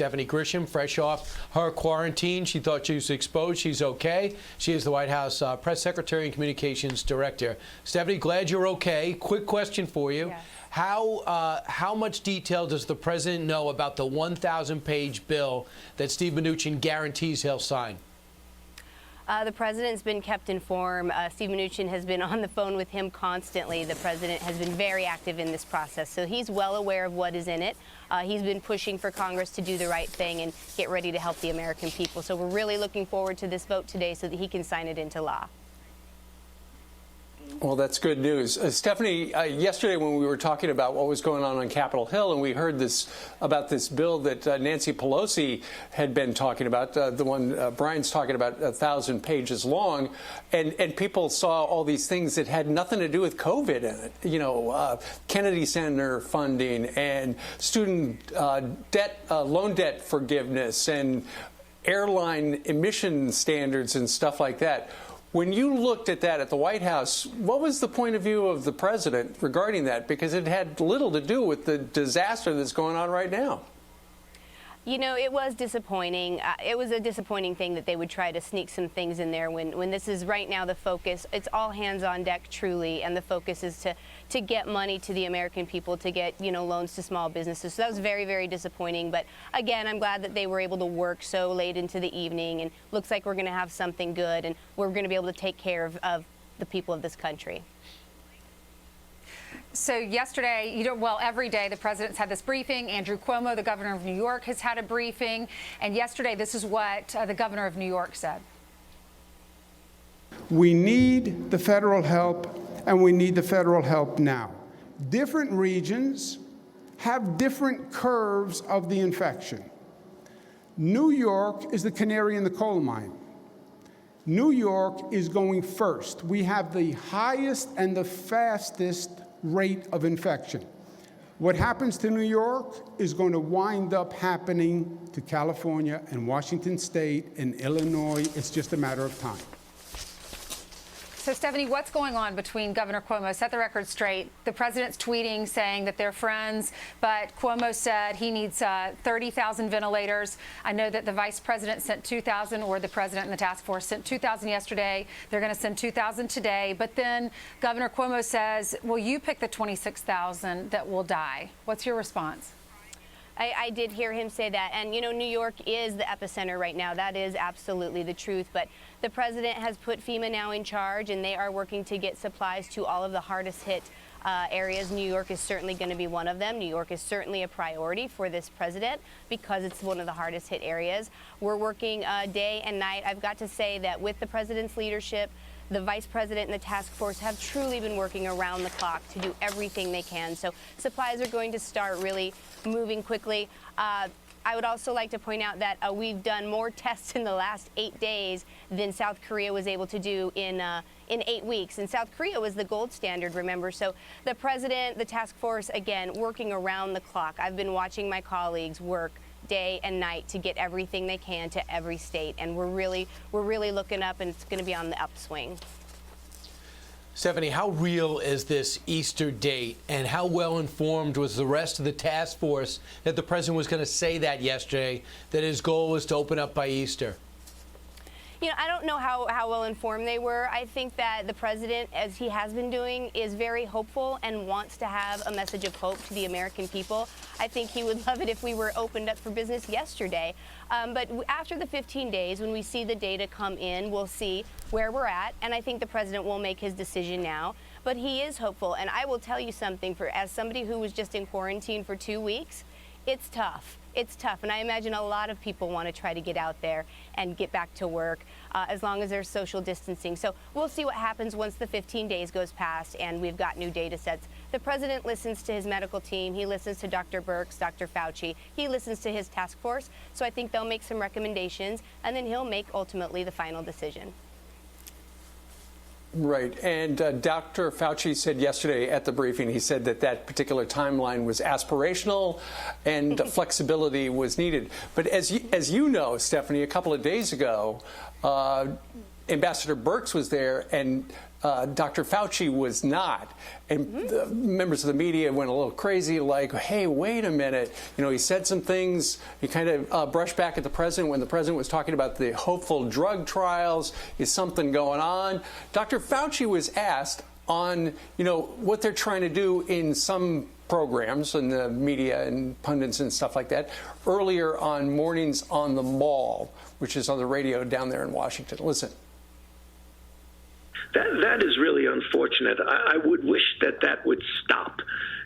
Stephanie Grisham, fresh off her quarantine. She thought she was exposed. She's okay. She is the White House press secretary and communications director. Stephanie, glad you're okay. Quick question for you. Yes. How much detail does the president know about the 1,000-page bill that Steve Mnuchin guarantees he'll sign? The president's been kept informed. Steve Mnuchin has been on the phone with him constantly. The president has been very active in this process, so he's well aware of what is in it. He's been pushing for Congress to do the right thing and get ready to help the American people. So we're really looking forward to this vote today so that he can sign it into law. Well, that's good news. Stephanie, yesterday when we were talking about what was going on Capitol Hill, and we heard about this bill that Nancy Pelosi had been talking about, the one Brian's talking about, 1,000 pages long, and people saw all these things that had nothing to do with COVID in it. You know, Kennedy Center funding and student debt, loan debt forgiveness, and airline emission standards and stuff like that. When you looked at that at the White House, what was the point of view of the president regarding that? Because it had little to do with the disaster that's going on right now. You know, it was disappointing. It was a disappointing thing that they would try to sneak some things in there when this is right now the focus. It's all hands on deck, truly, and the focus is to get money to the American people, to get, you know, loans to small businesses. So that was very, very disappointing. But again, I'm glad that they were able to work so late into the evening, and looks like we're going to have something good, and we're going to be able to take care of the people of this country. So yesterday, well, every day the president's had this briefing. Andrew Cuomo, the governor of New York, has had a briefing. And yesterday, this is what the governor of New York said. We need the federal help, and we need the federal help now. Different regions have different curves of the infection. New York is the canary in the coal mine. New York is going first. We have the highest and the fastest rate of infection. What happens to New York is going to wind up happening to California and Washington State and Illinois. It's just a matter of time. So, Stephanie, what's going on between Governor Cuomo? Set the record straight. The president's tweeting saying that they're friends, but Cuomo said he needs 30,000 ventilators. I know that the vice president sent 2,000, or the president and the task force sent 2,000 yesterday. They're going to send 2,000 today. But then Governor Cuomo says, well, you pick the 26,000 that will die. What's your response? I did hear him say that. And, you know, New York is the epicenter right now. That is absolutely the truth. But the president has put FEMA now in charge, and they are working to get supplies to all of the hardest hit areas. New York is certainly going to be one of them. New York is certainly a priority for this president because it's one of the hardest hit areas. We're working day and night. I've got to say that with the president's leadership, the vice president and the task force have truly been working around the clock to do everything they can. So supplies are going to start really moving quickly. I would also like to point out that we've done more tests in the last 8 days than South Korea was able to do in 8 weeks. And South Korea was the gold standard, remember? So the president, the task force, again, working around the clock. I've been watching my colleagues work day and night to get everything they can to every state, and we're really looking up, and it's going to be on the upswing. Stephanie, how real is this Easter date, and how well informed was the rest of the task force that the president was going to say that yesterday, that his goal was to open up by Easter? You know, I don't know how well informed they were. I think that the president, as he has been doing, is very hopeful and wants to have a message of hope to the American people. I think he would love it if we were opened up for business yesterday. But after the 15 days, when we see the data come in, we'll see where we're at. And I think the president will make his decision now. But he is hopeful. And I will tell you something, as somebody who was just in quarantine for 2 weeks, it's tough. It's tough, and I imagine a lot of people want to try to get out there and get back to work as long as there's social distancing. So we'll see what happens once the 15 days goes past and we've got new data sets. The president listens to his medical team. He listens to Dr. Birx, Dr. Fauci. He listens to his task force. So I think they'll make some recommendations, and then he'll make ultimately the final decision. Right. And Dr. Fauci said yesterday at the briefing, he said that that particular timeline was aspirational and flexibility was needed. But as you know, Stephanie, a couple of days ago, Ambassador Birx was there, and Dr. Fauci was not. And the members of the media went a little crazy, like, hey, wait a minute. You know, he said some things. He kind of brushed back at the president when the president was talking about the hopeful drug trials. Is something going on? Dr. Fauci was asked on, you know, what they're trying to do in some programs in the media and pundits and stuff like that earlier on Mornings on the Mall, which is on the radio down there in Washington. Listen. That is really unfortunate. I would wish that would stop,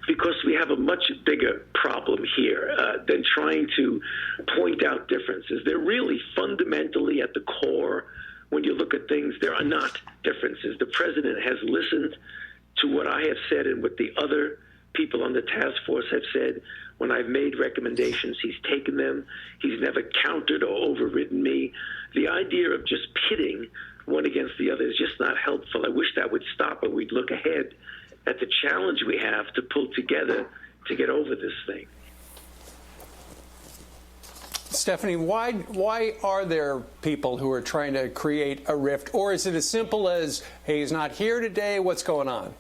because we have a much bigger problem here than trying to point out differences. They're really fundamentally at the core. When you look at things, there are not differences. The president has listened to what I have said and what the other people on the task force have said. When I've made recommendations, he's taken them. He's never countered or overridden me. The idea of just pitting one against the other is just not helpful. I wish that would stop, and we'd look ahead at the challenge we have to pull together to get over this thing. Stephanie, why are there people who are trying to create a rift? Or is it as simple as, hey, he's not here today, what's going on?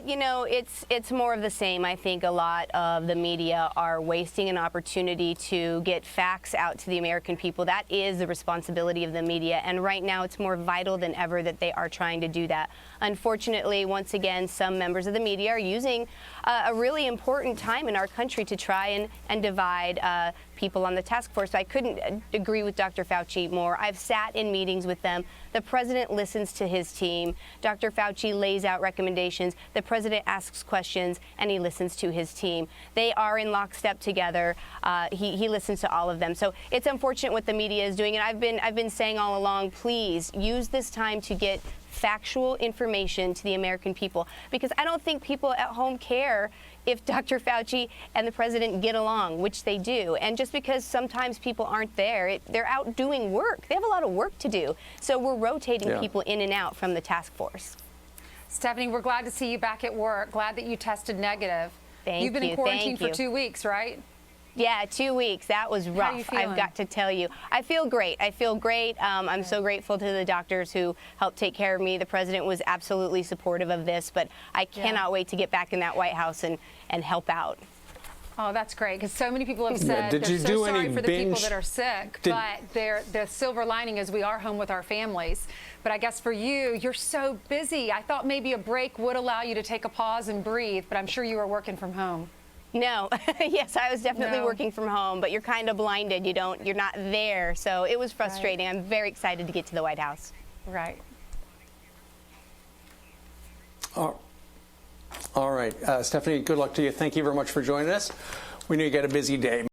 You know, it's more of the same. I think a lot of the media are wasting an opportunity to get facts out to the American people. That is the responsibility of the media, and right now it's more vital than ever that they are trying to do that. Unfortunately, once again, some members of the media are using a really important time in our country to try and divide people on the task force. I couldn't agree with Dr. Fauci more. I've sat in meetings with them. The president listens to his team. Dr. Fauci lays out recommendations. The president asks questions, and he listens to his team. They are in lockstep together. He listens to all of them. So it's unfortunate what the media is doing, and I've been saying all along, please use this time to get factual information to the American people, because I don't think people at home care if Dr. Fauci and the president get along, which they do. And just because sometimes people aren't there, they're out doing work. They have a lot of work to do. So we're rotating people in and out from the task force. Stephanie, we're glad to see you back at work. Glad that you tested negative. Thank you. You've been in quarantine for 2 weeks, right? Yeah, 2 weeks. That was rough. How are you feeling? I've got to tell you. I feel great. I feel great. I'm so grateful to the doctors who helped take care of me. The president was absolutely supportive of this, but I cannot wait to get back in that White House and help out. Oh, that's great, because so many people have said Did they're you so do sorry any for the binge? people that are sick, but the silver lining is we are home with our families. But I guess for you, you're so busy. I thought maybe a break would allow you to take a pause and breathe, but I'm sure you were working from home. No. Yes, I was definitely working from home, but you're kind of blinded. You're not there. So it was frustrating. Right. I'm very excited to get to the White House. Right. All right. Stephanie, good luck to you. Thank you very much for joining us. We know you got a busy day.